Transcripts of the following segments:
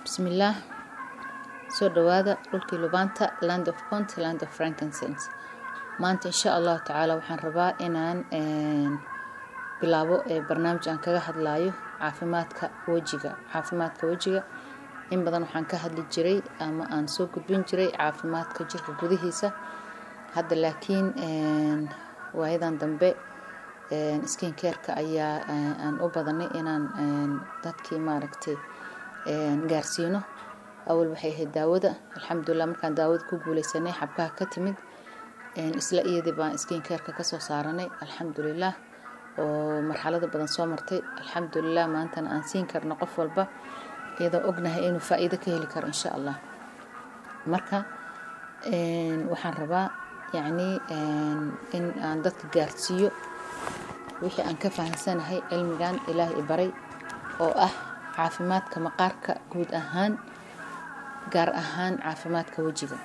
بسم الله. soo dhawaada dhulkii Lubanta, land of Conte, land of frankincense. maanta insha Allah taala waxaan rabaa inaan bilaabo barnaamij aan kaga hadlayo caafimaadka wajiga. in badan waxaan ka hadli jiray ama aan soo gudbin jiray caafimaadka jirka gudihiisa. hadda laakiin waayadan dambe skin care-ka ayaa aan u badanay inaan dadkii maaragtay gaarsiino. awal waxay ahayd daawada. alxamdulillah markaan daawada ku guuleysanay xabkaha ka timid isla iyadii baan skin care-ka ka soo saaranay alxamdulillah oo marxalado badan soo martay. alxamdulillah maantana aan siin karno qof walba iyadoo ognahay inuu faa'iido ka heli karo insha Allah. marka waxaan rabaa in aan dadka gaarsiiyo wixii aan ka fahansanahay cilmigan Ilaahay baray oo ah caafimaadka maqaarka guud ahaan gaar ahaan caafimaadka wajiga.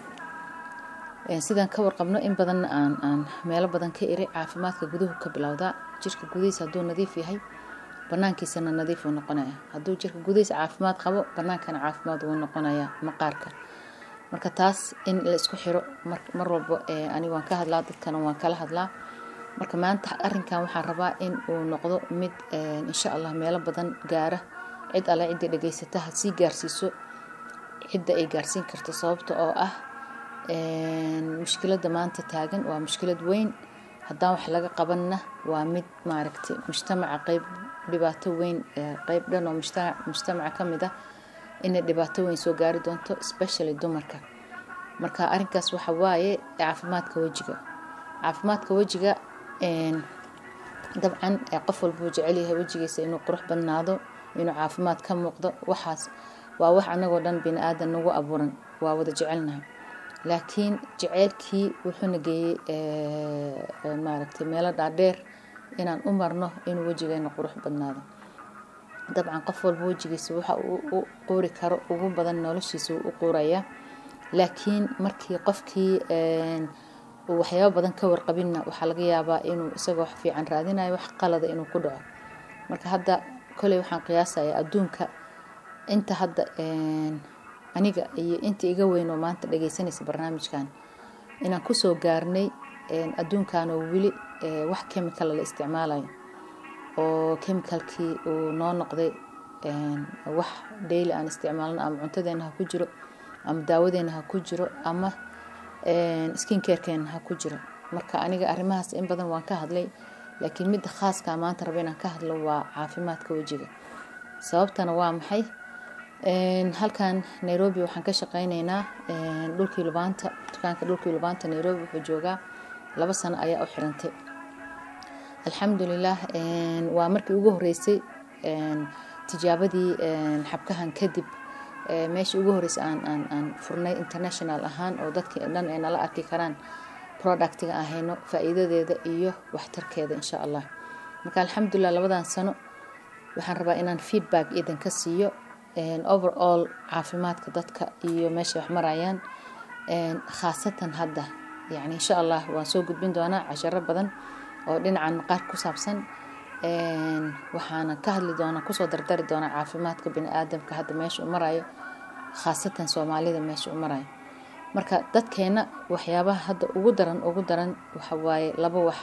sidaan ka warqabno in badan aan meelo badan ka iri caafimaadka guduhu ka bilowda. jirka gudihiisa haduu nadiif yahay banaankiisana nadiif uu noqonayaa. haduu jirka gudihiisa caafimaad qabo banaankana caafimaad uu noqonayaa maqaarka. marka taas in la isku xiro mar walba ani waan ka hadlaa dadkana waan kala hadlaa. marka maanta arrinkan waxaan rabaa in uu noqdo mid insha Allah meelo badan gaara. cid alla cid dhageysata si gaarsiiso cidda ay gaarsiin karto sababta oo ah mushkilada maanta taagan waa mushkilad weyn. haddaan wax laga qabanna waa mid maaragtay mujtamaca qayb dhibaato weyn qayb dhan oo mujtamaca kamid ah in dhibaato weyn soo gaari doonto especially dumarka. marka arrinkaas waxa waaye caafimaadka wajiga dabcan qof walba uu jecel yahay wajigiisa inuu qurux badnaado inuu caafimaad ka muuqdo. waxaas waa wax anagoo dhan bini aadan nagu abuuran waa wada jecelnahay. laakiin jecelkii wuxuu nageeyay maaragtay meelo dhaadheer inaan u marno inuu wajigeena qurux badnaado. dabcan qof walba wajigiisa waxa uu qoori karo ugu badan noloshiisa uu qooraya. laakiin markii qofkii waxyaabo badan ka warqabina waxa laga yaabaa inuu isagoo wax fiican raadinayo wax qalad inuu ku dhaco. marka hadda kale waxaan qiyaasayaa adduunka inta hadda aniga iyo inta iga weyn oo maanta dhageysanaysa barnaamijkan inaan ku soo gaarnay adduunkan oo wili wax chemical la isticmaalayo oo chemicalkii uu noo noqday wax daily aan isticmaalno ama cuntadeena ha ku jiro ama daawadeena ha ku jiro ama skin care-keena ha ku jiro. marka aniga arrimahaas in badan waan ka hadlay laakiin mid khaaska maanta rabay inaan ka hadlo waa caafimaadka wajiga. sababtana waa maxay? halkan Nairobi waxaan ka shaqeynaynaa dhulkii Lubanta. dukaanka dhulkii Lubanta Nairobi wuxuu joogaa 2 sano ayaa u xirantay. alxamdulillah waa markii ugu horeysay tijaabadii xabkahan kadib meeshii ugu horeysay aan furnay international ahaan oo dadkii dhan ay nala arki karaan productiga ahayno faa'iidadeeda iyo waxtarkeeda insha Allah. marka alxamdulillah 2 sano waxaan rabaa inaan feedback idin ka siiyo overall caafimaadka dadka iyo meesha wax marayaan khaasatan hadda insha Allah waan soo gudbin doonaa casharo badan oo dhinacan maqaar ku saabsan. waxaana ka hadli doonaa kusoo dardari doonaa caafimaadka bini'aadamka hadda meesha uu marayo khaasatan Soomaalida meesha uu marayo. marka dadkeena waxyaabaha hadda ugu daran waxa waaye 2 wax.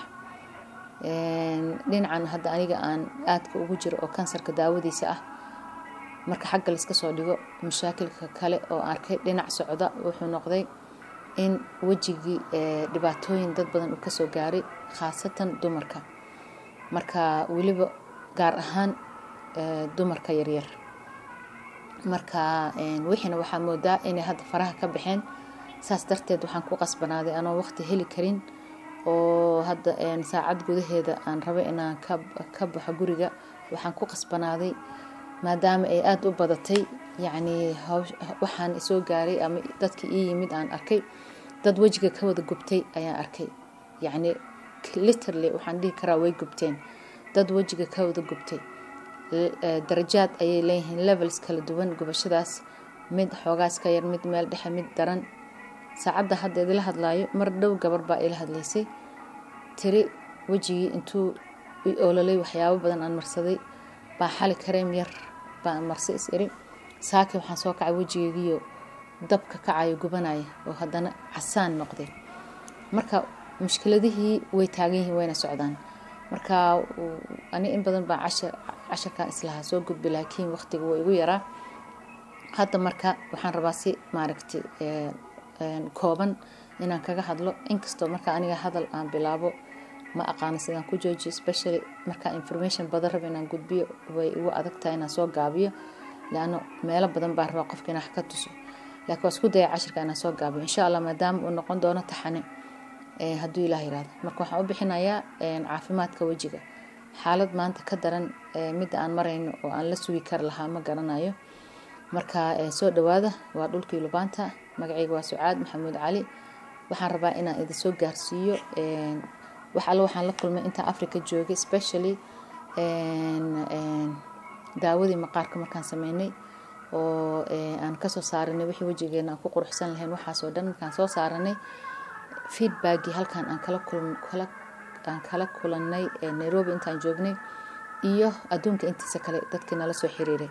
dhinacan hadda aniga aan aadka ugu jiro oo kansarka daawadiisa ah. marka xagga la iska soo dhigo mashaakilka kale oo arkay dhinac socda wuxuu noqday in wajigii dhibaatooyin dad badan uu ka soo gaaray khaasatan dumarka. marka waliba gaar ahaan dumarka yaryar. marka wixina waxa moodaa inay hadda faraha ka baxeen. saas darteed waxaan ku qasbanaaday anoo waqti heli karin oo hadda saacad gudaheeda aan rabo inaan ka baxo guriga. waxaan ku qasbanaaday maadaama ay aad u badatay waxaan soo gaaray ama dadkii ii yimid aan arkay dad wajiga ka wada gubtay ayaan arkay. literally waxaan dhihi karaa way gubteen. dad wajiga ka wada gubtay darajaad ayay leeyihiin levels kala duwan gubashadaas. mid xoogaas ka yar mid meel dhexe mid daran. saacadda hadda idila hadlaayo mar dhow gabar baa ila hadlaysay tiri wajigii intuu ololay waxyaabo badan aan marsaday baa xali kareem yar baan marsi is iri saaki waxaan soo kacay wajigaygiyo dabka kacayo gubanaya oo haddana casaan noqday. marka mushkiladihii way taagan yihiin wayna socdaan. marka ani in badan baa casharkan islaha soo gudbi laakiin waqtiga way igu yaraa. hadda marka waxaan rabaa si maaragtay kooban inaan kaga hadlo, inkastoo marka aniga hadal aan bilaabo ma aqaan sidaan ku joojiyo, especially marka information badan rabo inaan gudbiyo way igu adag tahay inaan soo gaabiyo laano meelo badan baa rabaa qofka inaan ka tuso. laakiin waa isku daya casharka inaan soo gaabiyo insha Allah maadaama uu noqon doono taxane hadduu Ilaahay yiraahdo. marka waxaan u bixinayaa caafimaadka wajiga. xaalad maanta ka daran mid aan marayno oo aan la sugi kar lahaa ma garanayo. marka soo dhawaada waa dhulkii Lubaanta. magacayga waa Sucaad Maxamuud Cali. waxaan rabaa inaan idin soo gaarsiiyo waxaan la kulmay inta Afrika joogay, especially daawadii maqaarka markaan sameynay oo aan ka soo saaranay wixii wajigeena aan ku quruxsan lahayn. waxaas oo dhan markaan soo saaranay feedback halkan aan kala kulannay Nairobi intaan joognay iyo adduunka intiisa kale dadkii nala soo xiriiray.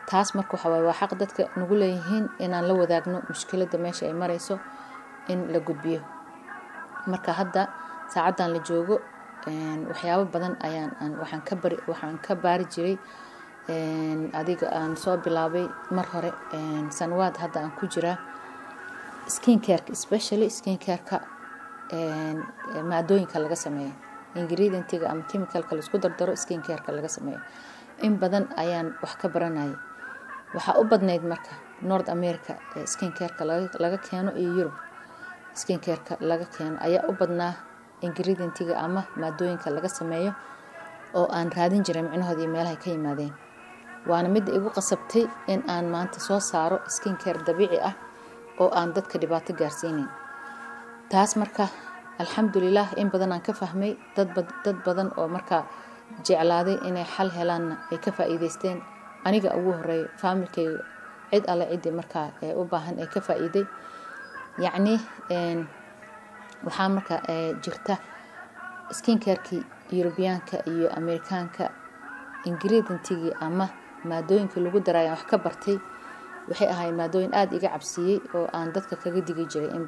taas marka waxa waa xaq dadka nagu leeyihiin inaan la wadaagno mushkiladda meesha ay marayso in la gudbiyo. marka hadda saacadan la joogo waxyaabo badan waxaan ka baari jiray adiga aan soo bilaabay mar hore sanwaad hadda aan ku jiraa skin care, especially skin care-ka maadooyinka laga sameeyo ingredientiga ama chemicalka la isku dardaro skin care-ka laga sameeyo. in badan ayaan wax ka baranayay. waxa u badnayd marka North America skin care-ka laga keeno iyo Europe skin care-ka laga keeno ayaa u badnaa ingredientiga ama maadooyinka laga sameeyo oo aan raadin jiray macnaheedu iyo meelaha ka yimaadeen. waana mid igu qasabtay in aan maanta soo saaro skin care dabiici ah oo aan dadka dhibaato gaarsiinin. taas marka alxamdulillah in badan aan ka fahmay dad badan oo marka jeclaaday inay xal helaan ay ka faa'iideysteen. aniga ugu horeey familkayga cid alla cidi marka u baahan ay ka faa'iiday. yacni waxaa marka jirta skin care-ki European-ka iyo American-ka ingredientigii ama maadooyinka lagu daray wax ka bartay waxay ahayd maadooyin aad iga cabsiyay oo aan dadka kaga digi jiray in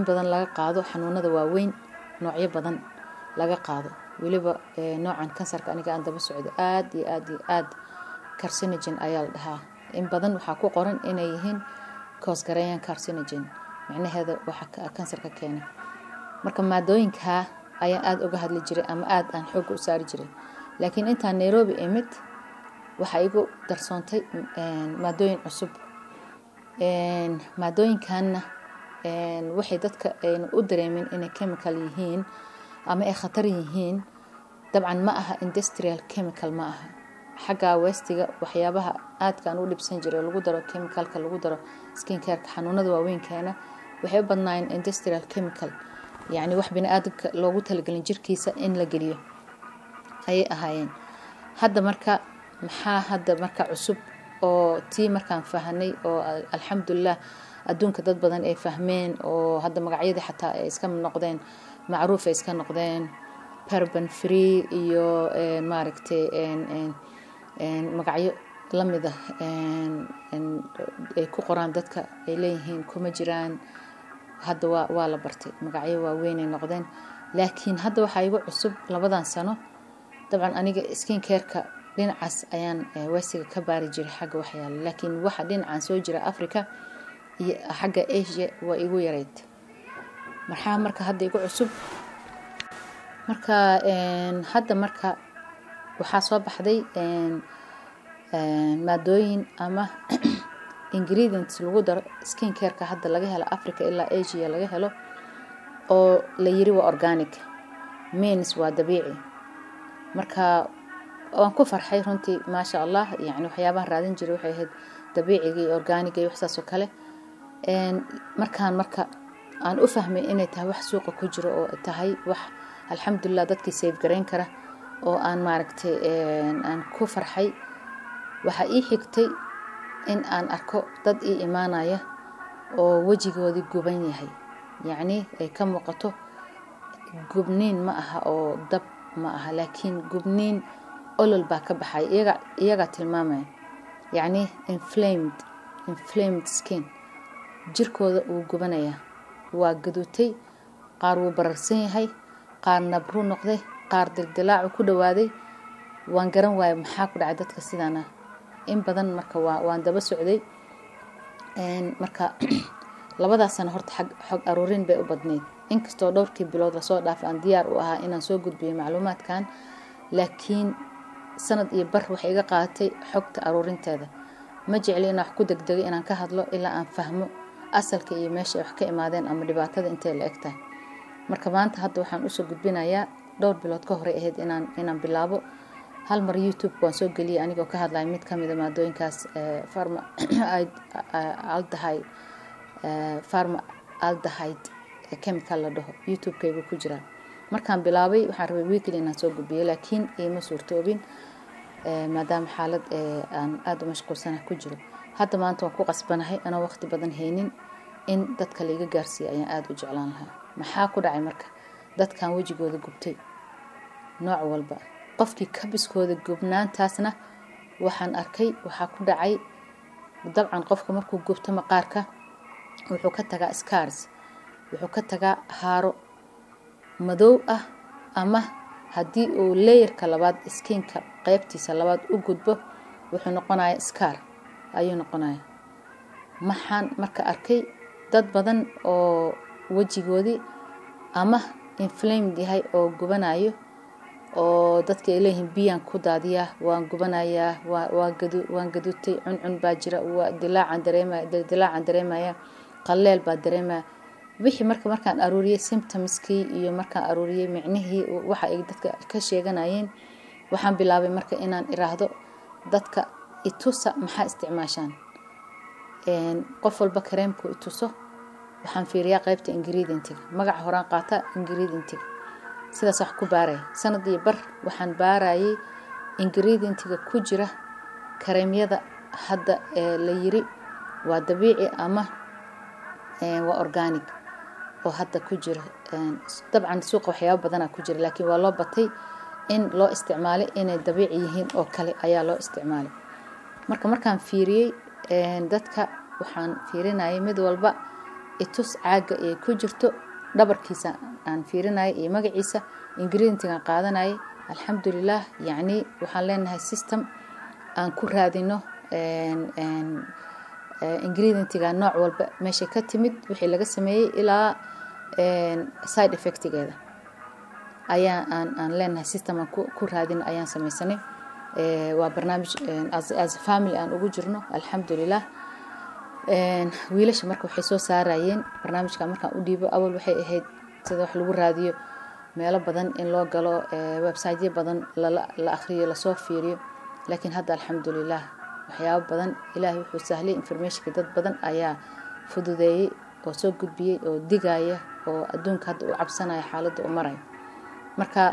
badan laga qaado xanuunada waaweyn noocyo badan laga qaado. waliba noocan kansarka aniga aan daba socdo aad carcinogen ayaa la dhahaa. in badan waxaa ku qoran inay yihiin cause gareeyaan carcinogen macnaheedu waxa kansarka keena. marka maadooyinka ayaa aad uga hadli jiray ama aad aan xoog u saari jiray. laakiin intaan Nairobi imid waxa igu darsoontay maadooyin cusub. maadooyinkan waxay dadka u dareemin inay chemical yihiin ama ay khatar yihiin. dabcan ma aha industrial chemical ma aha. xagga westiga waxyaabaha aadkaan u dhibsan jiray lagu daro chemicalka lagu daro skin care-ka xanuunada waaweyn keena waxay u badnaayeen industrial chemical, yacni wax bini'aadamka loogu talagalin jirkiisa in la geliyo ayay ahaayeen. hadda marka cusub oo tii markaan fahanay oo alxamdulillah adduunka dad badan ay fahmeen oo hadda magacyada xataa ay iska noqdeen macruuf ay iska noqdeen paraben free iyo maaragtay magacyo lamid ah ay ku qoraan dadka ay leeyihiin kuma jiraan. hadda waa la bartay magacyo waaweyn ay noqdeen. laakiin hadda waxa igu cusub labadan sano. dabcan aniga skin care-ka dhinacaas ayaan wasiga ka baari jiray xagga waxyaalo, laakiin waxa dhinacaan soo jira Afrika iyo xagga Asia waa igu yareyd. marka hadda igu cusub. marka hadda marka waxaa soo baxday maadooyin ama ingredients lagu daro skin care-ka hadda laga helo Afrika ilaa Asia laga helo oo la yiri waa organic, means waa dabiici. marka waan ku farxay runtii maasha Allah. yacni waxyaabaha raadin jiray waxay ahayd dabiiciga iyo organic iyo waxsaas oo kale. marka aan u fahmay inay tahay wax suuqa ku jiro oo tahay wax alxamdulillah dadkii save gareyn kara oo aan maaragtay aan ku farxay. waxa ii xigtay in aan arko dad ii imaanaya oo wajigoodii guban yahay, yacni ay ka muuqato gubniin ma aha oo dab ma aha, laakiin gubniin olol baa ka baxay. iyaga tilmaamay يعني inflamed skin jirkooda uu gubanayaa waa gaduutay qaar wuu bararsan yahay qaar nabru noqday qaar dildilaac ku dhawaaday waan garan waayay maxaa ku dhacay dadka sidana in badan marka waan daba socday marka labadaasna horta xog aruurin bay u badneed inkastoo dhowrkii bilood la soo dhaafay aan diyaar u ahaa inaan soo gudbiyo macluumaadkan laakiin sanad iyo bar waxay iga qaadatay xogta aruurinteeda ma jecli inaan wax ku degdegay inaan ka hadlo ilaa aan fahmo asalka iyo meesha wax ka imaadeen ama dhibaatada intee la eg tahay marka maanta hadda waxaan u soo gudbinayaa dhowr bilood ka hor ahayd inaan bilaabo hal mar YouTube waan soo galiyay anigoo ka hadlay mid kamid ah maadooyinkaas formaldehyde chemical la dhaho YouTube-kaygu ku jira markaan bilaabay waxaan rabay weekly inaan soo gudbiyo laakiin ima suurtoobin maadaama xaalad aan aad u mashquulsanahay ku jiro hadda maanta waan ku qasbanahay anoo waqti badan haynin in dadka la iga gaarsiiyo ayaan aad u jeclaan lahaa maxaa ku dhacay marka dadkan wajigooda gubtay nooc walba qofkii kabiskooda gubnaantaasna waxaan arkay waxaa ku dhacay dabcan qofka markuu gubto maqaarka wuxuu ka tagaa scars wuxuu ka tagaa haaro madow ah ama haddii uu layerka labaad skinka qaybtiisa labaad u gudbo wuxuu noqonayaa scar ayuu noqonayaa maxaan marka arkay dad badan oo wajigoodii ama inflamed yahay oo gubanayo oo dadka ay leeyihiin biyaan ku daadiyaa waan gubanayaa waan gaduutay cuncun baa jira waa dilaacan dareemaya qaleel baa dareemaya wixii markaan aruuriyay symptomskii iyo markaan aruuriyay micnihii waxa ay dadka ka sheeganayeen waxaan bilaabay marka inaan iraahdo dadka itusa maxaa isticmaashaan qof walba kareemku ituso waxaan fiiriyaa qaybta ingredientiga magaca horaan qaata ingredientiga sidaas wax ku baaray sanad iyo bar waxaan baarayay ingredientiga ku jira kareemyada hadda la yiri waa dabiici ama waa organic oo hadda ku jira dabcan suuqa waxyaabo badan ku jira laakiin waa loo batay in loo isticmaalay inay dabiici yihiin oo kale ayaa loo isticmaalay markaan fiiriyay dadka waxaan fiirinayay mid walba itus caaga ee ku jirto dhabarkiisa aan fiirinayay iyo magaciisa ingredientiga qaadanayay alxamdulillah yani waxaan leenahay system aan ku raadino ingredientiga nooc walba meesha ka timid wixii laga sameeyay ilaa side effectigeeda ayaa aan leenahay system aan ku raadino ayaan samaysanay waa barnaamij as family aan ugu jirno alxamdulillah wiilasha marka waxay soo saarayeen barnaamijka markaan u dhiibo awal waxay ahayd sida wax lagu raadiyo meelo badan in loo galo website badan la akhriyo la soo fiiriyo laakiin hadda alxamdulillah waxyaabo badan ilaahay wuxuu sahlay information dad badan ayaa fududeeyay oo soo gudbiyay oo digaya oo adduunka hadda u cabsanaya xaaladda u maray marka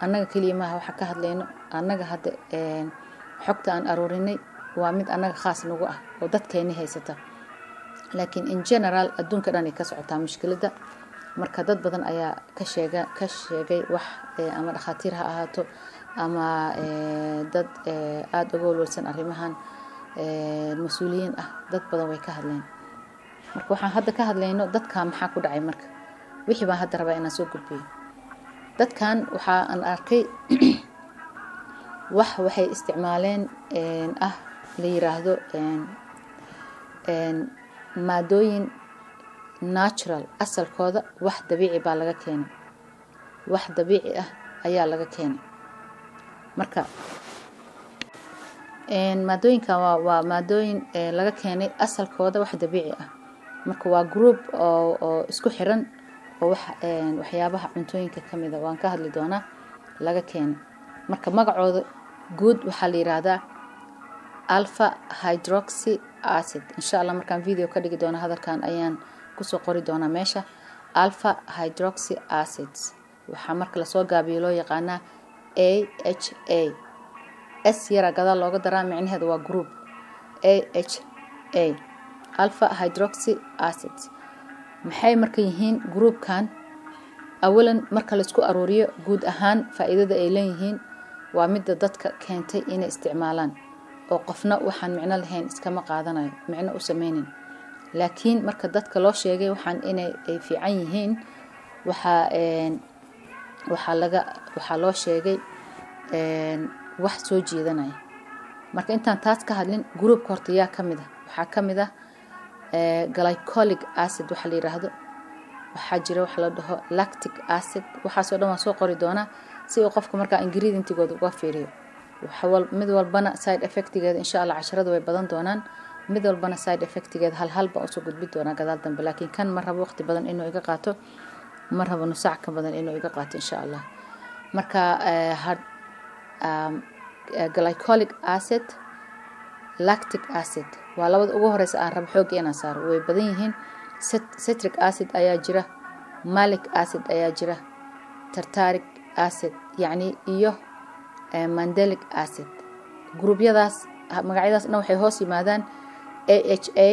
annaga kaliya ma waxa ka hadlayno annaga hadda xogta aan aruurinay waa mid annaga khaas nagu ah oo dadkeena haysata laakiin in general adduunka dhan ay ka socotaa mushkiladda marka dad badan ayaa ka sheegay wax ama dhakhaatiir ha ahaato ama dad aad uga walwalsan arrimahan mas'uuliyiin ah dad badan way ka hadleen marka waxaan hadda ka hadlayno dadka maxaa ku dhacay marka wixii baan hadda rabaa inaan soo gudbiyo dadkan waxa aan arkay waxay isticmaaleen la yiraahdo maadooyin natural asalkooda wax dabiici baa laga keenay wax dabiici ah ayaa laga keenay marka maadooyinka waa maadooyin laga keenay asalkooda wax dabiici ah marka waa group oo isku xiran oo waxyaabaha cuntooyinka kamid ah waan ka hadli doonaa laga keenay marka magacooda guud waxa la yiraahdaa alpha hydroxy acid insha Allah markaan video ka dhigi doono hadalkan ayaan ku soo qori doonaa meesha alpha hydroxy acids waxa marka la soo gaabiyo loo yaqaan AHA S yara gadaal looga daraa macnaheedu waa group AHA alpha hydroxy acids maxay marka yihiin groupkan awalan marka la isku aruuriyo guud ahaan faa'iidada ay leeyihiin waa mid dadka keentay inay isticmaalaan oo qofna waxaan micno lahayn iskama qaadanayo micno u sameynin laakiin marka dadka loo sheegay waxaan inay fiican yihiin waxa loo sheegay wax soo jeedanaya marka intaan taas ka hadlin groupka horta yaa kamid ah waxa kamid ah glycolic acid waxa la yiraahdo waxa jira wax la dhaho lactic acid waxa soo dhan soo qori doona si uu qofka marka ingredient-gooda uga fiiriyo mid walbana side effect-geeda insha Allah 10 way badan doonaan mid walbana side effect-geeda hal ba soo gudbi doona gadaal dambe laakiin kan mar rabo waqti badan inuu iga qaato mar rabo nus saac ka badan inuu iga qaato insha Allah marka glycolic acid lactic acid waa labada ugu horeysa aan rabo xoog inaan saaro way badan yihiin citric acid ayaa jira malic acid ayaa jira tartaric acid yani iyo mandelic acid gruubyadaas magacyadaasna waxay hoos yimaadaan AHA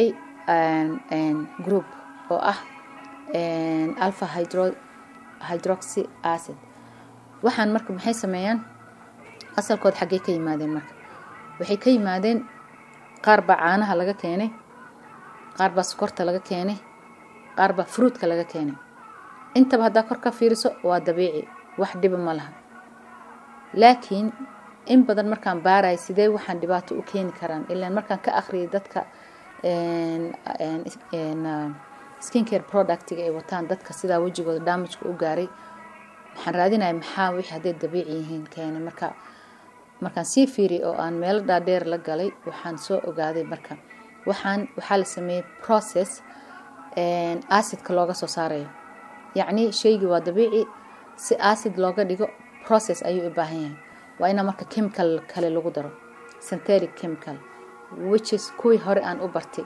group oo ah alpha hydroxy acid waxaan marka maxay sameeyaan asalkood xagee ka yimaadeen marka waxay ka yimaadeen qaar ba caanaha laga keenay qaar ba sokorta laga keenay qaar ba fruitka laga keenay inta hada kor ka fiiriso waa dabiici wax dhib ma laha laakiin in badan markaan baaray sidee waxaan dhibaato u keeni karaan ilaa markaan ka akhriyo dadka skincare product-ga ay wataan dadka sida wajigooda damage u gaaray waxaan raadinayaa maxaa wixii haday dabiici yihiin keenay markaan si fiiri oo aan meel dhaadheer la galay waxaan soo ogaaday marka waxa la sameeyay process acidka looga soo saarayo yani shaygu waa dabiici si acid looga dhigo process ayuu u baahan yahay waa ina marka chemical kale lagu daro synthetic chemical which is kuwii hore aan u bartay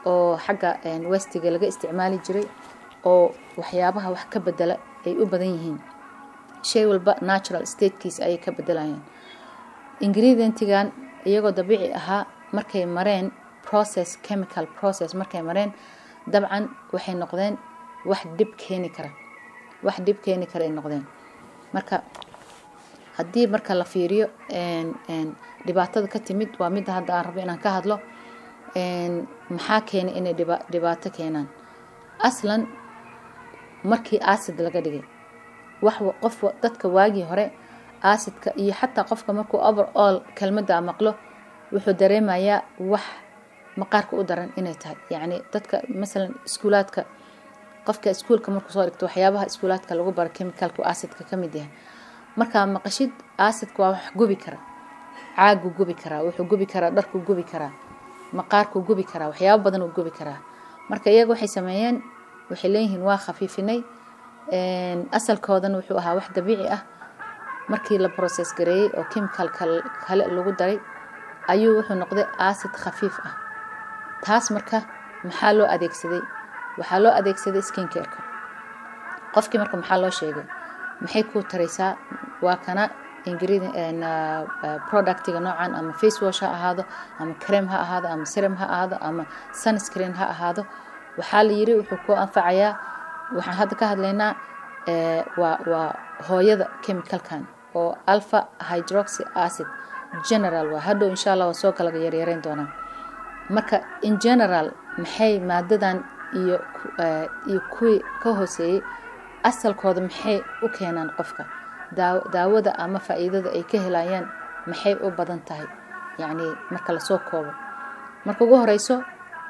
oo xagga westiga laga isticmaali jiray oo waxyaabaha wax ka bedela ay u badan yihiin shay walba natural state-kiisa ay ka bedelayaan ingredient-gan iyagoo dabiici ahaa markay mareen chemical process markay mareen dabcan waxay noqdeen wax dib keeni kara ay noqdeen marka hadii marka la fiiriyo dhibaatada ka timid waa mid hadda aan rabo inaan ka hadlo maxaa keenay inay dhibaato keenaan aslan markii acid laga dhigay qof dadka waagi hore acidka iyo xataa qofka markuu overall kelmadda maqlo wuxuu dareemayaa wax maqaarka u daran inay tahay yani dadka mesela iskuulaadka qofka iskuulka markuu soo dhigto waxyaabaha iskuulaadka lagu baro chemicalku acidka kamid yahay marka maqashid acidka waa wax gubi kara caagu gubi kara wuxuu gubi kara dharku gubi kara maqaarku gubi kara waxyaabo badan uu gubi kara marka iyagu waxay sameeyeen waxay leeyihiin waa khafiifinay asalkoodana wuxuu ahaa wax dabiici ah markii la process gareeyay oo chemical kale lagu daray ayuu wuxuu noqday acid khafiif ah taas marka maxaa loo adeegsaday waxa loo adeegsaday skincare-ka qofkii marka maxaa loo sheegay maxay ku taraysaa waa kana ingredient product-ga noocan ama face wash ha ahaado ama cream ha ahaado ama serum ha ahaado ama sunscreen ha ahaado waxa la yiri wuxuu ku anfacayaa waxaan hadda ka hadlaynaa waa hooyada chemical-kan oo alpha hydroxy acid general waa hadhow insha Allah soo kala yareeyeen doonaa marka in general maxay maadadan iyo kuwi ka hooseeyay asalkooda maxay u keenaan qofka daawada ama faa'iidada ay ka helayaan maxay u badan tahay yani marka la soo koobo marka ugu horeyso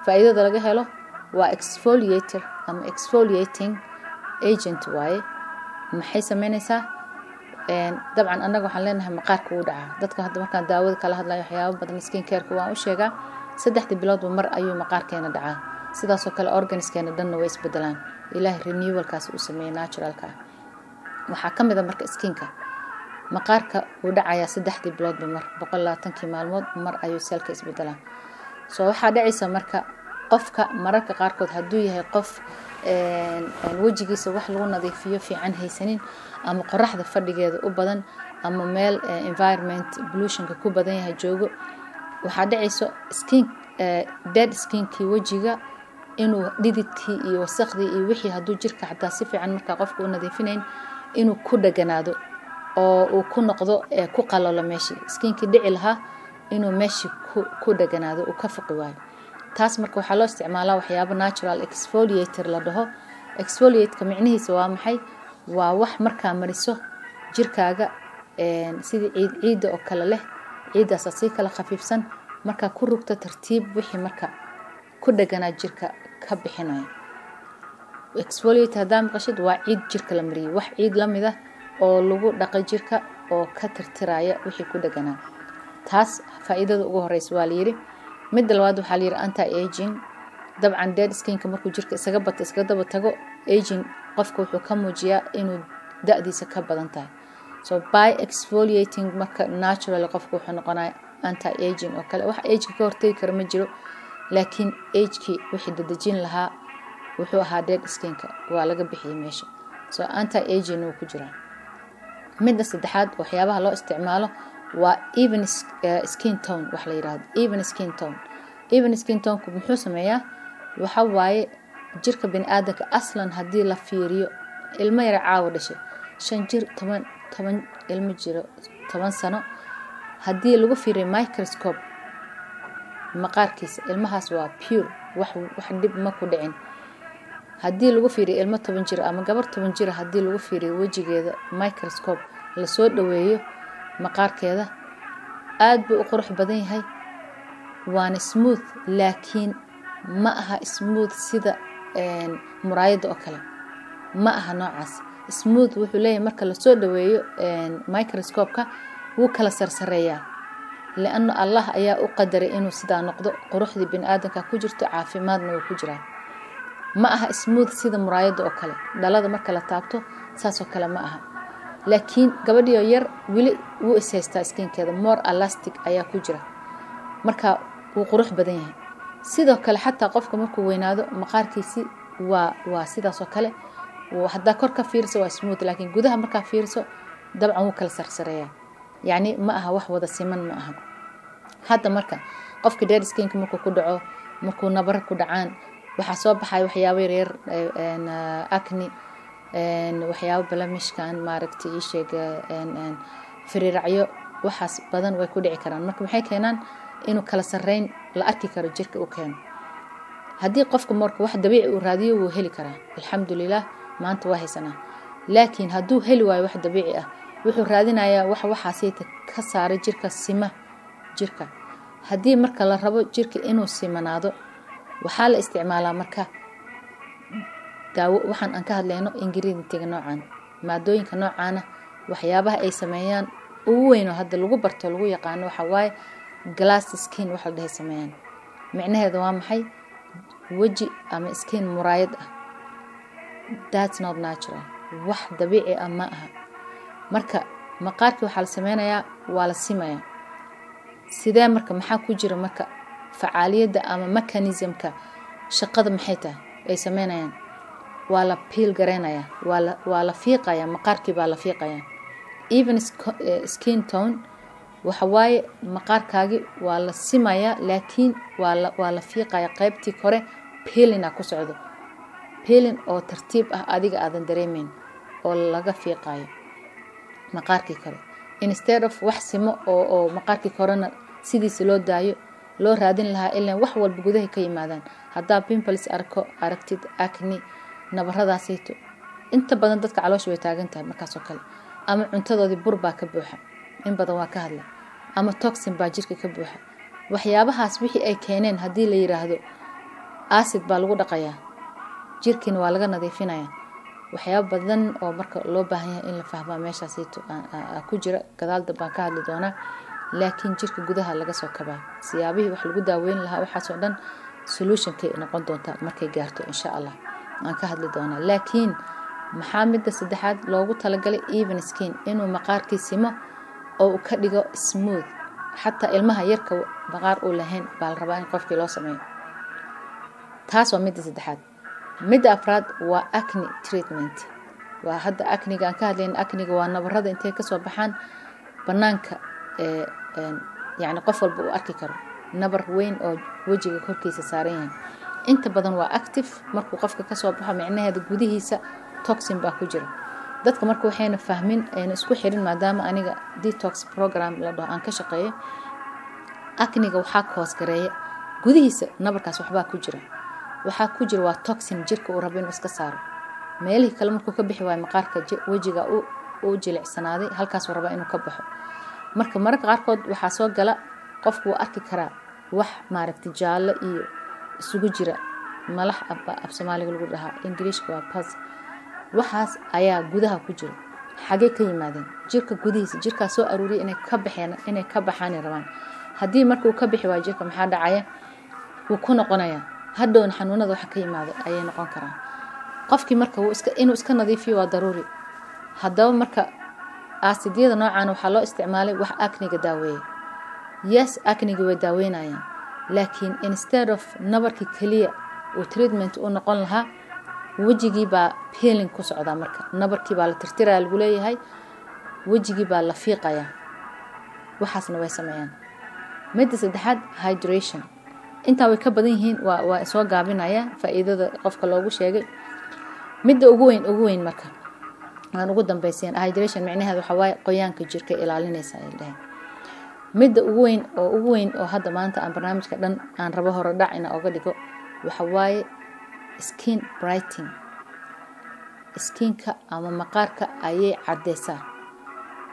faa'iidada laga helo waa exfoliator ama exfoliating agent waaye maxay sameynaysaa dabcan anaga waxaan leenahay maqaarka uu dhaca dadka hadda markaan daawada kala hadlayo waxyaabo badan skincare-ka waan u sheegaa 3 biloodba mar ayuu maqaarkeena dhacaa sidaas oo kale organiskeena dhanna way isbedelaan ilaahay renewal-kaas uu sameeyay natural-ka waxa kamid ah marka skinka maqaarka uu dhacaya 3 biloodba mar 120 maalmood mar ayuu selka isbedelaan soo waxa dhacaysa marka qofka mararka qaarkood haduu yahay qof wajigiisa wax lagu nadiifiyo fiican haysanin ama qoraxda fadhigeeda u badan ama meel environment pollution ku badan yahay joogo waxa dhacayso skin dead skin-kii wajiga inuu dhididkii iyo wasakhdii iyo wixii haduu jirka xataa si fiican marka qofku u nadiifinayn inuu ku dhaganaado oo uu ku noqdo ku qalalo meeshii skinkii dhici lahaa inuu meeshii ku dhaganaado uu ka fuqi waayo. taas marka waxaa loo isticmaalaa waxyaabo natural exfoliator la dhaho. exfoliate-ka micnihiisa waa maxay? waa wax markaa mariso jirkaaga sidii ciida oo kale leh, ciidaas si kala khafiifsan markaa ku rugta tartiib wixii marka ku dhaganaa jirka ka bixinayo. exfoliate hadaa maqashid waa ciid jirka la mariyay, wax ciid la mid ah oo lagu dhaqay jirka oo ka tirtiraya wixii ku dhaganaa. taas faa'iidada ugu horeysa waa la yiri. mid labaad waxaa la yiri anti aging. dabcan dead skin-ka markuu jirka isaga daba tago, aging qofka wuxuu ka muujiyaa inuu da'diisa ka badan tahay. so by exfoliating marka naturally qofku wuxuu noqonayaa anti aging oo kale. wax age ka hortagi kara ma jiro, laakiin age-kii wixii dadajin lahaa wuxuu ahaa dead skin-ka waa laga bixiyay meesha. so anti aging uu ku jiraa. midda saddexaad waxyaabaha loo isticmaalo waa even skin tone. wax la yiraahdo even skin tone. even skin tone-ku muxuu sameeyaa? waxa waaye jirka bini'aadamka aslan haddii la fiiriyo, ilmo yar caawa dhashay 5 jir 10 ilmo jiro 10 sano, haddii lagu fiiriyo microscope maqaarkiisa, ilmahaas waa pure, wax dib ma ku dhicin. haddii lagu fiiriyo ilmo 10 jir ama gabar 10 jir, haddii lagu fiiriyo wajigeeda microscope la soo dhaweeyo maqaarkeeda, aad buu u qurux badan yahay, waana smooth, laakiin ma aha smooth sida muraayada oo kale, ma aha noocaas. smooth wuxuu leeyahay marka la soo dhaweeyo microscope-ka wuu kala sarsareeyaa, لأنه الله ayaa u qadaray inuu sidaa noqdo. quruxdii bini'aadamka ku jirto, caafimaadna uu ku jiraa. ma aha smooth sida muraayada oo kale, dhalada marka la taabto saas oo kale ma aha. laakiin gabadhiyo yar wili wuu ishaystaa skinkeeda, more elastic ayaa ku jira, marka wuu qurux badan yahay. sidoo kale xataa qofka markuu weynaado maqaarkiisi waa sidaas oo kale. hadaa kor ka fiirso waa smooth, laakiin gudaha marka fiirso dabcan wuu kala sarsareeyaa. يعني ما aha wax wada siman ma aha. hadda marka qofka dead skin-ka markuu ku dhaco, markuu nabar ku dhacaan, waxa soo baxay waxyaabo yar acne, waxyaabo balamishkan maaragtay ii sheeg firiiracyo, waxaas badan way ku dhici karaan. marka maxay keenaan inuu kala sareyn la arki karo jirka uu keeno. haddii qofka marka wax dabiici uu raadiyo wuu heli karaa, alxamdulillah maanta waa haysanaa. laakiin hadduu heli waayo wax dabiici ah, wuxuu raadinayaa waxaasayta ka saara jirka sima jirka. haddii marka la rabo jirka inuu simanaado, waxaa la isticmaalaa marka daawo. waxaan aan ka hadlayno ingredient-ga noocan, maadooyinka noocaana waxyaabaha ay sameeyaan ugu weyn oo hadda lagu barto lagu yaqaano waxa waaye glass skin waxa la dhahay sameeyaan. micnaheedu waa maxay? waji ama skin muraayad ah. that's not natural, wax dabiici ah ma aha. marka maqaarka waxa la sameeyaa waa la simayaa. sidee marka maxaa ku jira marka facaaliyada ama mechanism-ka shaqada maxay tahay ay sameeyaan? waa la peel gareynaya, waa la fiiqaya, maqaarkii baa la fiiqaya. even skin tone waxa waaye maqaarkaagi waa la simaya, laakiin waa la fiiqaya qaybtii kore. peeling ku socdo, peeling oo tartiib ah adiga aadan dareemeyn oo laga fiiqayo maqaarkii kore, instead of wax simo oo maqaarkii korena sidiisa loo daayo, loo raadin lahaa ilaa wax walba gudaha ka yimaadaan. hadaa pimples aragtid, acne, nabaradaasayto, inta badan dadka caloosha way taagan tahay markaas oo kale, ama cuntadoodii bur baa ka buuxa, in badan waa ka hadla, ama toxin baa jirka ka buuxa. waxyaabahaas wixii ay keeneen haddii la yiraahdo acid baa lagu dhaqayaa, jirkiina waa laga nadiifinayaa. waxyaabo badan oo marka loo baahan yahay in la fahmo meeshaasayto ku jira, gadaalda baan ka hadli doonaa. laakiin jirka gudaha laga soo kabaa, siyaabihii wax lagu daaweyn lahaa waxaas oo dhan solution-kay noqon doonta markay gaarto insha Allah aan ka hadli doonaa. laakiin maxaa midda saddexaad loogu talagalay even skin inuu maqaarkii simo oo uu ka dhigo smooth. xataa ilmaha yarka maqaar uu lahayn baa la rabaa in qofkii loo sameeyo. taas waa midda saddexaad. midda afraad waa acne treatment. waa hadda acne-ga aan ka hadlayna. acne-ga waa nabarada intay ka soo baxaan banaanka, يعني qof walba uu arki karo nabar weyn oo wajiga korkiisa saaran yahay. inta badan waa active markuu qofka ka soo baxo, micnaheedu gudihiisa toxin baa ku jira. dadka marka waxayna fahmin ayna isku xirin, maadaama aniga detox program la dhaho aan ka shaqeeyo. acne-ga waxaa koos gareeya gudihiisa nabarkaas waxbaa ku jira waa toxin jirka uu rabo inuu iska saaro meelihii kale markuu ka bixi waayo maqaarka wajiga uu jilicsanaaday halkaas uu raba inuu ka baxo marka qaarkood waxaa soo gala qofku uu arki karaa wax maaragtay jaalle iyo isugu jira malax af Soomaaliga lagu dhahaa Ingiriiska waa pus waxaas ayaa gudaha ku jira xagee ka yimaadeen jirka gudihiisa jirka soo aruuriya inay ka baxaan rabaan haddii markuu ka bixi waayo jirka maxaa dhacaya wuu ku noqonaya hadhoon xanuunada waxa ka yimaado ayay noqon karaan qofkii marka inuu iska nadiifiyo waa daruuri haddaba marka aasidyada noocan waxaa loo isticmaalay wax acne-ga daaweeya yes acne-ga way daaweynayaan laakiin instead of nabarkii kaliya oo treatment u noqon lahaa wajigii baa peeling ku socda marka nabarkii baa la tirtiraa lagu leeyahay wajigii baa la fiiqaya waxaasna way sameeyaan midda saddexaad hydration inta way ka badan yihiin waa soo gaabinaya faa'iidada qofka loogu sheegay midda ugu weyn marka aan ugu dambeyseen hydration macnaheedu waxa waaye qoyaanka jirka ilaalinaysa ay dhahay midda ugu weyn oo hadda maanta aan barnaamijka dhan aan rabo hore dhacina oga dhigo waxa waaye skin brightening skinka ama maqaarka ayay cadeysaa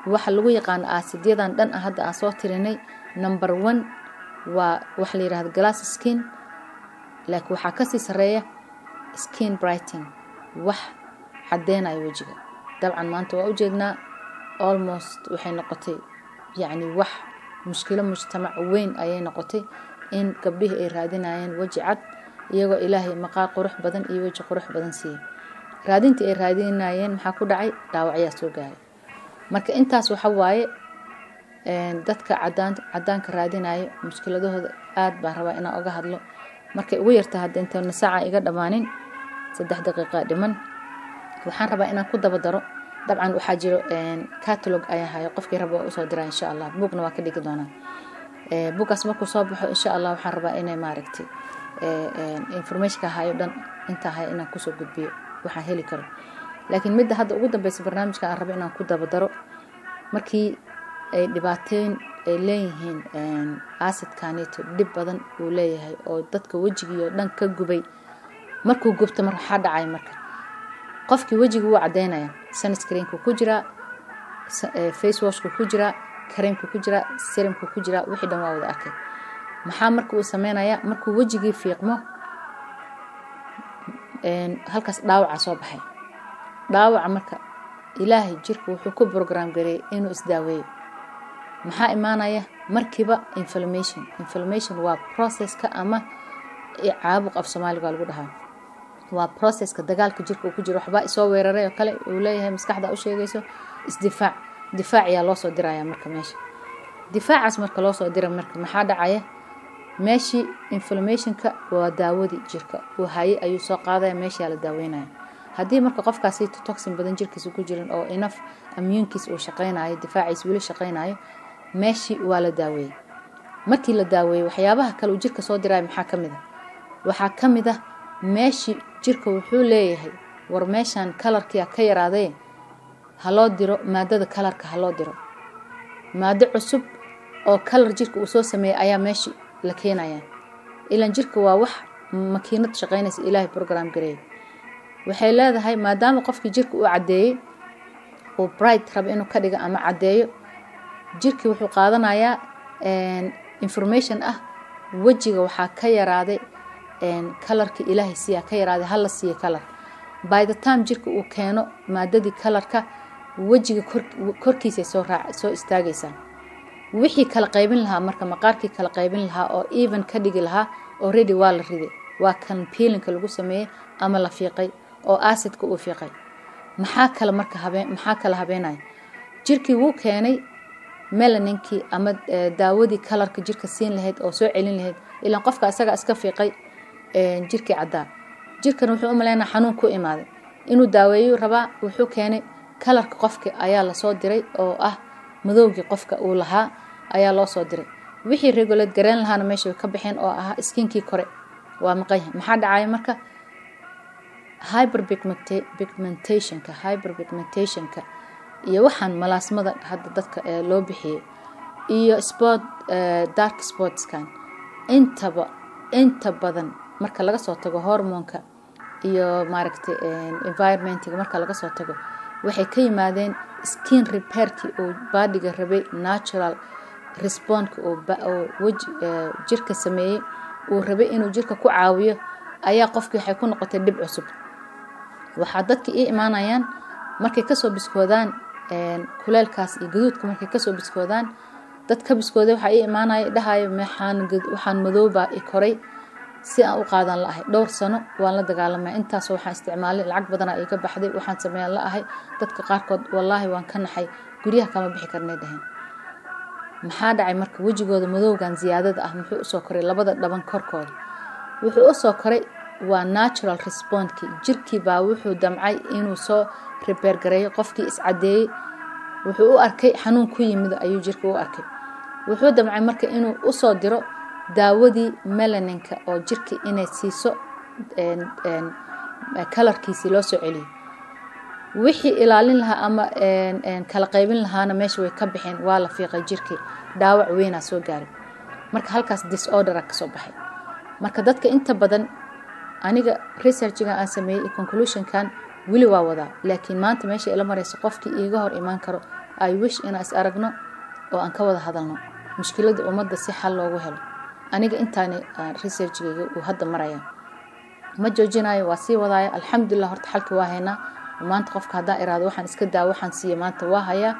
waxa lagu yaqaan asidyadan dhan hadda aan soo tirinay number 1 waa wax la yiraahdo glass skin laakiin waxa ka sii sareeya skin brightening wax cadeynayo wajiga dabcan maanta waa u jeednaa almost waxay noqotay yani wax mushkilo mujtamac weyn ayay noqotay in gabdhihi ay raadinayaan waji cad iyagoo ilaahay maqaar qurux badan iyo waji qurux badan siiyay raadintii ay raadinayeen maxaa ku dhacay dhaawacyaa soo gaaray marka intaas waxa waaye dadka cadaanka raadinayo mushkiladahooda aad baan rabaa inaan uga hadlo markay ugu yarta hadda inta saaca iga dhamaanin 3 daqiiqo dhiman waxaan rabaa inaan ku daba daro dabcan waxa jiro catalog ayaa hayo qofkii rabo u soo diraa insha Allah buugna waa ka dhigi doonaa buugaas markuu soo baxo insha Allah waxaan rabaa inay maaragtay information hayo dhan inta hay inaan ku soo gudbiyo waxaan heli karo laakiin midda hadda ugu dambeysay barnaamijka aan rabo inaan ku daba daro markii ay dhibaateen ay leeyihiin acidkaanito dib badan uu leeyahay oo dadka wajigiyo dhan ka gubay markuu gubto waxa dhacay marka qofkii wajiga uu cadeynaya sunscreen-ku ku jira face wash-ku ku jira cream-ku ku jira serum-ku ku jira wixii dhan waa wada arkay maxaa marka uu sameynaya markuu wajigii fiiqmo halkaas dhaawac soo baxay dhaawac marka ilaahay jirku wuxuu ku program gareeyay inuu isdaaweeyo maxaa imaanaya markiiba inflammation waa process-ka ama caabuq af Soomaaliga lagu dhahaa waa process-ka dagaalka jirka uu ku jiro waxba soo weeraray oo kale uu leeyahay maskaxda u sheegayso difaac ayaa loo soo diraya marka meesha difaacaas marka loo soo diray marka maxaa dhacaya meeshii inflammation-ka waa daawadii jirka uu hayay ayuu soo qaadaya meesha la daaweynaya haddii marka qofkaasi toxin badan jirkiisa ku jirin oo enough immune-kiis uu shaqeynayo difaaciisa weli shaqeynayo meeshii waa la daaweeyay markii la daaweeyay waxyaabaha kale uu jirka soo diray waxaa kamid ah meeshii jirka wuxuu leeyahay war meeshan colorkiya ka yaraaday haloo diro maadada colorka haloo diro maado cusub oo color jirka uu soo sameeyay ayaa meeshii la keenaya ilan jirka waa wax makiinad shaqeynaysa ilaahay program gareeyay waxay leedahay maadaama qofkii jirka uu cadeeyay oo bright rab inuu ka dhigo ama cadeeyo jirkii wuxuu qaadanayaa information ah wajiga waxaa ka yaraaday colorka ilaahay siya ka yaraaday hal la siiyo color by the time jirka uu keeno maadadii colorka wajiga korkiisa soo istaagaysa wixii kala qaybin lahaa marka maqaarkii kala qaybin lahaa oo even ka dhigi lahaa already waa la riday waa kan peeling-ka lagu sameeyay ama la fiiqay oo acidka uu fiiqay maxaa kala habeenay jirkii wuu keenay melaninkii ama daawadii colorka jirka siin lahayd oo soo celin lahayd ilaa qofka asaga iska fiiqay jirkii cadaa jirkan wuxuu u maleynaa xanuun ku imaaday inuu daaweeyo rabaa wuxuu keenay colorka qofka ayaa la soo diray oo ah madowgii qofka uu lahaa ayaa loo soo diray wixii regulate gareen lahaana meesha ka bixeen oo ah skinkii kore waa maqay maxaa dhacay marka hyperpigmentationka iyo waxaan malaasmada hadda dadka loo bixiyay iyo spot dark spots kan inta badan marka laga soo tago hormoonka iyo maaragtay environmentiga marka laga soo tago waxay ka yimaadeen skin repairki oo bodyga rabay natural response oo jirka sameeyay oo rabay inuu jirka ku caawiyo ayaa qofkii waxay ku noqotay dib cusub waxa dadka iimaanayaan markay ka soo biskoodaan kuleelkaas iyo gaduudka markay ka soo biskoodaan dadka biskooday waxa iimaanay dhahayo waxaan madooba koray si aan u qaadan laahay dhowr sano waan la dagaalamay intaas waxaan isticmaalay lacag badan ay ka baxday waxaan sameeyay laahay dadka qaarkood wallahi waan ka naxay guriyaha kama bixi karnay dhahan maxaa dhacay marka wajigooda madowgan ziyaadada ah muxuu u soo koray labada dhaban korkooda wuxuu u soo koray waa natural response jirkii baa wuxuu damcay inuu soo repair gareeyo qofkii iscadeeyay wuxuu u arkay xanuun ku yimid ayuu jirka u arkay wuxuu damcay marka inuu u soo diro daawadii melaninka oo jirka inay siiso colorkiisi loo soo celiyo wixii ilaalin lahaa ama kala qaybin lahaana meesha way ka bixeen waa la fiiqay jirkii dhaawac weyn soo gaaray marka halkaas disorder ka soo baxay marka dadka inta badan aniga researchiga aan sameeyay conclusion kan wili waa wada laakiin maanta meesha ila marayso qofkii iiga hor iman karo I wish in as aragno oo aan ka wada hadalno mushkilada ummadda si xal loogu helo aniga intaani researchiga uu hadda maraya ma joojinayo waa sii wadaaya alxamdulillah horta xalka waa haynaa maanta qofka hadaa iraado waxaan iska daa waxaan siiyo maanta waa haya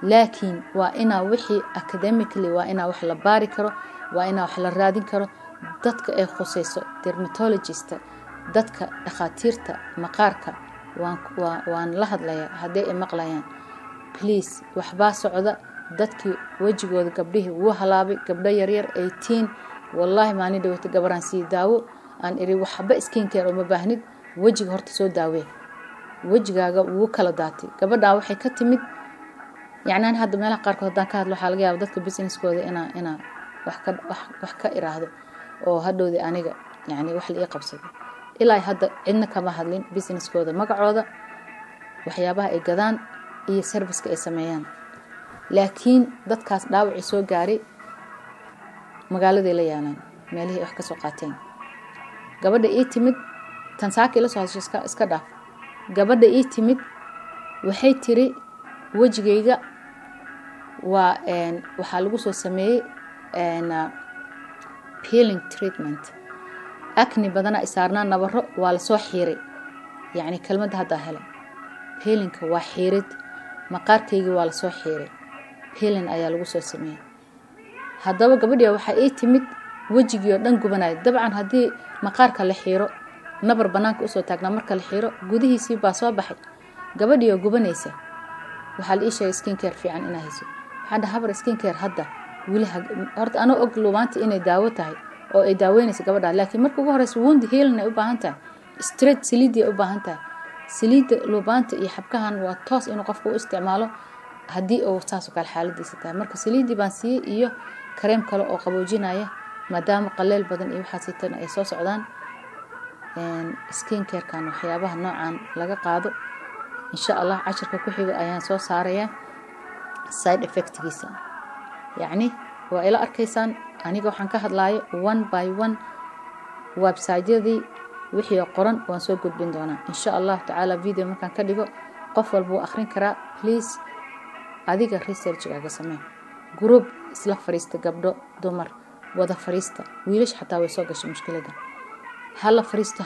laakiin waa ina wixii academically waa ina wax la baari karo waa ina wax la raadin karo dadka ay khusayso dermatologist dadka dhaqaatiirta maqaarka waan la hadlayaa haday ay maqlayaan please waxba socda dadkii wajigooda gabdhihii wuu halaabay gabdho yaryar 18 wallahi maani dhawata gabaraan sii daawo aan iri waxba skin care uma baahnid wajiga horta soo daawee wajigaaga wuu kala daatay gabadha waxay ka timid yacni hadda meelaha qaarkood hadaan ka hadlo waxa laga yaabaa dadka businesskooda ina wax ka iraahdo oo hadhoodii aniga yacni wax la ii qabsado ilaa hadda cidna kama hadlin businesskooda magacooda waxyaabaha ay gadaan iyo serviceka ay sameeyaan laakiin dadkaas dhaawac soo gaaray magaalada la yaalaan meelihii wax ka soo qaateen gabadha ii timid tan saaki la soo hadashay iska dhaaf gabadha ii timid waxay tiri wajigayga waa waxa lagu soo sameeyay peeling treatment acne badana isaarnaa nabaro waa la soo xiiray yacni kelmadda hadda helay peelingka waa xiirid maqaarkayga waa la soo xiiray peeling ayaa lagu soo sameeyay haddaba gabadha waxa ii timid wajigii oo dhan gubanay dabcan hadii maqaarka la xiiro nabar banaanka u soo taagnaa marka la xiiro gudihiisii baa soo baxay gabadhii oo gubanaysa waxa la ii sheegay skin care fiican inay hayso waxa habar skin care hadda wili horta ana og lumaanta inay daawo tahay oo ay daaweynayso gabadha laakiin markii ugu horeysa wound healing ay u baahan tahay straight saliid ay u baahan tahay saliid lumaanta iyo xabkahan waa toos inuu qofku u isticmaalo hadii uu taas kale xaaladiisa tahay marka saliidii baan siiyay iyo kareem kale oo qaboojinaya maadaama qaleel badan iyo waxa sitan ay soo socdaan skin care kan waxyaabaha noocan laga qaado insha Allah casharka ku xiga ayaan soo saaraya side effectgiisa yacni waa ila arkaysaan aniga waxaan ka hadlaayo one by one website-yadii wixii qoran waan soo gudbin doonaa insha Allah taala video markaan ka dhigo qof walba uu akhrin karaa please adiga research-gaaga samee group isla fariista gabdho dumar wada fariista wiilash xataa way soo gashay mushkilada hala fariisto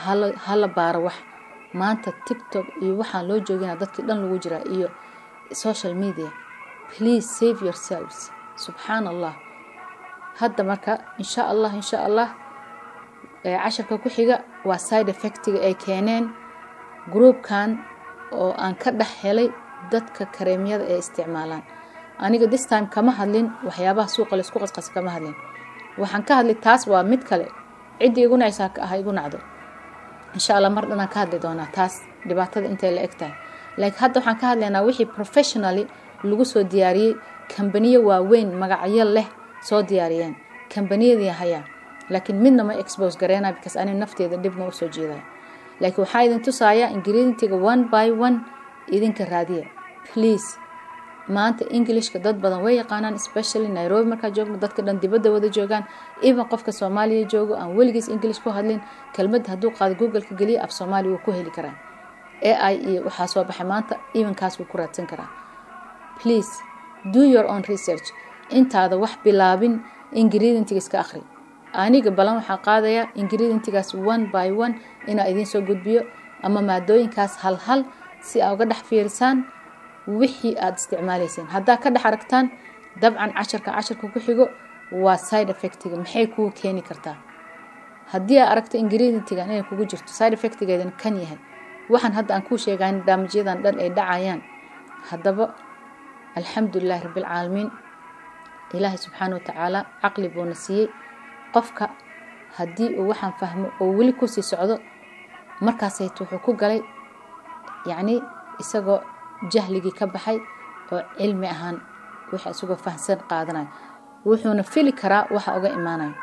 hala baaro wax maanta TikTok iyo waxaan loo jooginaa dadkii dhan lagu jira iyo social media please save yourselves subhanallah hadda marka insha Allah casharka ku xiga waa side effectiga ay keeneen groupkan oo aan ka dhax helay dadka kareemyada ee isticmaalaan aniga this time kama hadlin waxyaabaha suuqa la isku qasqas kama hadlin waxaan ka hadlay taas waa mid kale cidii igu nacaysa ka ah igu nacdo insha Allah mar dhanaan ka hadli doonaa taas dhibaatada intay la egtahay like hadda waxaan ka hadlaynaa wixii professionally lagu soo diyaariyay company waaweyn magacyo leh soo diyaariyeen companiyada haya laakiin midna ma expose gareena because ani nafteeda dib ma soo jeeday like waxa idin tusaaya ingredient-ga one by one idinka raadiya please maanta Englishka dad badan way yaqaanaan, especially Nairobi marka joogno dadka dhan dibadda wada joogaan, even qofka Soomaaliya joogo aan weligiis English ku hadlin kelmad hadduu qaado Google ka geliyo af Soomaali wuu ku heli karaa. AI iyo waxa soo baxay maanta even kaas wuu ku raadsan karaa. Please do your own research. intaada wax bilaabin ingredient-iga iska akhri. aniga balan waxa qaadaya ingredient-igaas one by one ina idin soo gudbiyo ama maadooyinkaas hal hal si aad uga dhex fiirsaan wixii aad isticmaaleyseen. haddaa ka dhex aragtaan dabcan casharka ku xigo waa side effect-iga maxay kuu keeni kartaa. haddii aad aragto ingredient-iga inay kugu jirto side effect-igeedan kan yahay waxaan hadda aan kuu sheegayn damage-yadan dhan ay dhacayaan. haddaba alxamdulillahi rabbil caalamiin, ilaahay subxaanahu wa tacaala caqli buu na siiyey. qofka haddii uu waxaan fahmo oo weli ku sii socdo markaasayt wuxuu ku galay yacni isagoo jahligii ka baxay oo cilmi ahaan waxa isagoo fahansan qaadanayo wuxuuna fili karaa waxa uga imaanayo.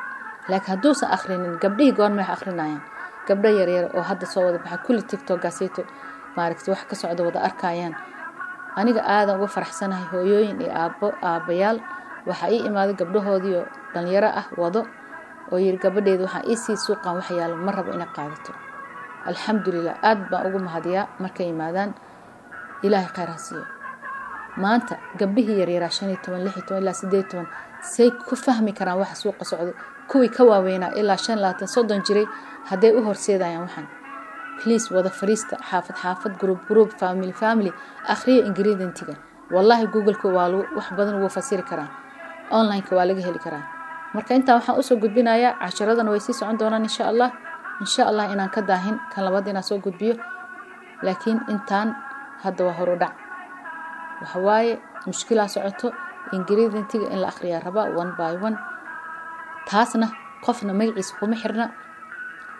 laakiin hadduusan akhrinin gabdhihii goorma wax akhrinayaan, gabdho yaryar oo hadda soo wada baxa kulli tiktok-gaasayto maaragtay wax ka socda wada arkayaan. aniga aadan uga faraxsanahay hooyooyin iyo aabbayaal waxa ii imaaday gabdhahoodii oo dhalinyaro ah wado oo yiri gabadheedu waxa ii sii suuqan wax yaalo ma rabo inay qaadato. alxamdulillah aad baan ugu mahadiyaa markay yimaadaan, ilaahay khayr ha siiyo. maanta gabdhihii yaryara 15 16 ilaa 18 say ku fahmi karaan waxa suuqa socdo, kuwii ka waaweynaa ilaa 25 30 jiray hadday u horseedayaan waxan. please wada fariista xaafad group family akhriya ingredient-iga. wallahi google-ka waa wax badan ugu fasiri karaa, online-ka waa laga heli karaa. marka inta waxaan u soo gudbinayaa casharadana way sii socon doonaan insha Allah inaan ka daahin kan labaad inaan soo gudbiyo. laakiin intaan hadda waa hor u dhac waxa waaye mushkilaa socoto ingredient-iga in la akhriyaa raba one by one. taasna qofna magaciisa kuma xirna,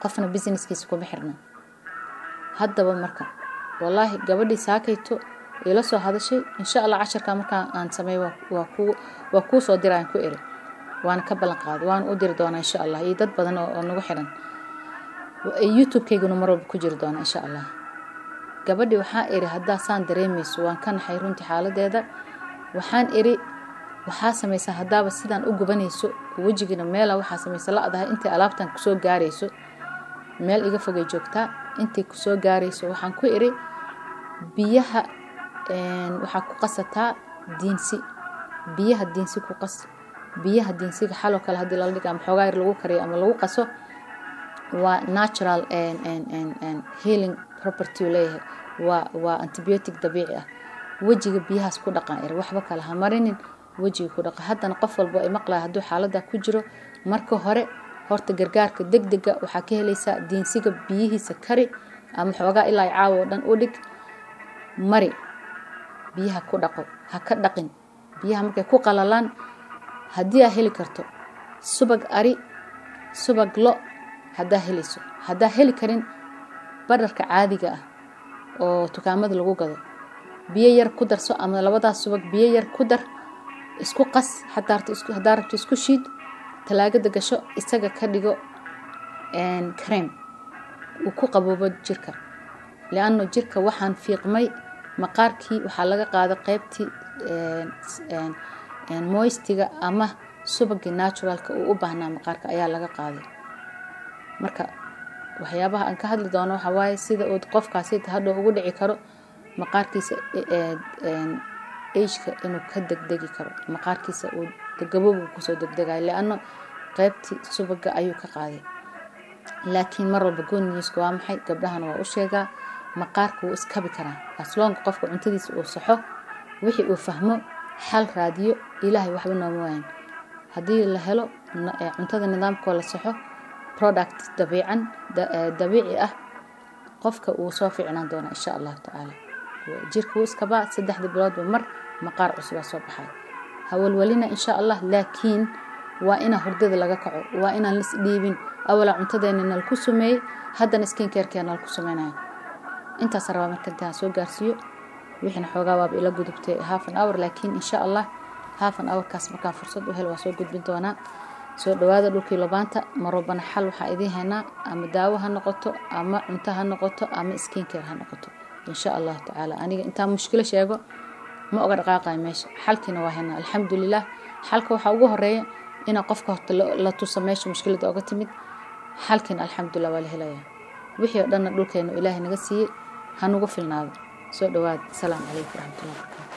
qofna business-kiisa kuma xirna. haddaba marka wallahi gabadhii saakayto ila soo hadashay insha Allah casharka markaan aan sameeyo waa ku soo diraan ku eri waan ka balan qaad waan u dir doonaa insha Allah iyo dad badan oo nagu xiran YouTube-keyguna mar walba ku jiri doona insha Allah. gabadhii waxaa eri haddaa saan dareemayso waan ka naxay runtii xaaladeeda. waxaan eri waxaa samaysaa haddaaba sidaan u gubanayso wajigina meela waxaa samaysa la adahay intay alaabtan ku soo gaarayso meel iga fogay joogtaa intay ku soo gaarayso waxaan ku eri biyaha waxaa ku qasataa diinsi. biyaha diinsi ku qas. biyaha diinsiga xalo kale hadii la dhigo ama xoogaa yar lagu kariyo ama lagu qaso waa natural and healing property leeyahay, waa antibiotic dabiici ah. wajiga biyahaas ku dhaqan waxba kala ha marinin, wajiga ku dhaqa. haddana qof walba ay maqlaa hadduu xaaladda ku jiro marka hore horta gargaarka degdega waxaa ka helaysaa diinsiga biyihiisa kari ama xoogaa ilaa ay caawo dhan u dhig mari biyaha ku dhaqo ha ka dhaqin. biyaha markay ku qalalaan haddii aad heli karto subag ari subag lo haddaa helayso, haddaa heli karin badarka caadiga ah oo dukaamada lagu gado biyo yar ku darso ama labadaas subag biyo yar ku dar isku qas haddaa rabto isku shiid talaagada gasho isaga ka dhigo cream uu ku qaboobo jirka. laano jirka waxaan fiiqmay maqaarkii waxaa laga qaada qaybtii moistiga ama subagii naturalka uu u baahnaa maqaarka ayaa laga qaaday. marka waxyaabaha aan ka hadli doono waxa waaye sida uu qofkaasi hadhow ugu dhici karo maqaarkiisa age-ka inuu ka degdegi karo maqaarkiisa uu gabowga ku soo degdegayo laano qaybtii subaga ayuu ka qaaday. laakiin mar walba good news-ka waa maxay gabdhahan waa u sheegaa maqaarku wuu iskabi karaa as long qofka cuntadiisa uu saxo wixii uu fahmo xal raadiyo ilaahay waxba nooma waayan. haddii la helo cuntada nidaamkoo la saxo product dabiici ah qofka uu soo fiicnaan doona insha Allah taala. jirka uu iskaba 3 biloodba mar maqaar cusub soo baxay hawlwalina insha Allah. laakiin waa ina hurdada laga kaco, waa inaan lis dhiibin awala cuntadeena ku sameey haddana skin care-keena ku sameeynayo. intaas rabaa marka intaan soo gaarsiyo wixina xoogaa waab ila gudubtay half an hour, laakiin insha Allah half an hour kaas markaan fursad u helo waa soo gudbin doonaa. soo dhawaada dhulkii labaanta marobana xal waxa idin heena ama daawo ha noqoto ama cunto ha noqoto ama skin care ha noqoto insha Allah taala. aniga inta mushkil sheego ma oga dhaqaaqay meesha xalkiina waa hena alxamdulillaah xalka waxa ugu horeeya ina qofka horta la tuso meesha mushkilada oga timid xalkiina alxamdulillaah waa la helayaa wixii dhanna dhulkeena ilaahay naga siiyay hanugu filnaado soo dhawaad salaam calaykum waraxmatullaahi wabarakaatuh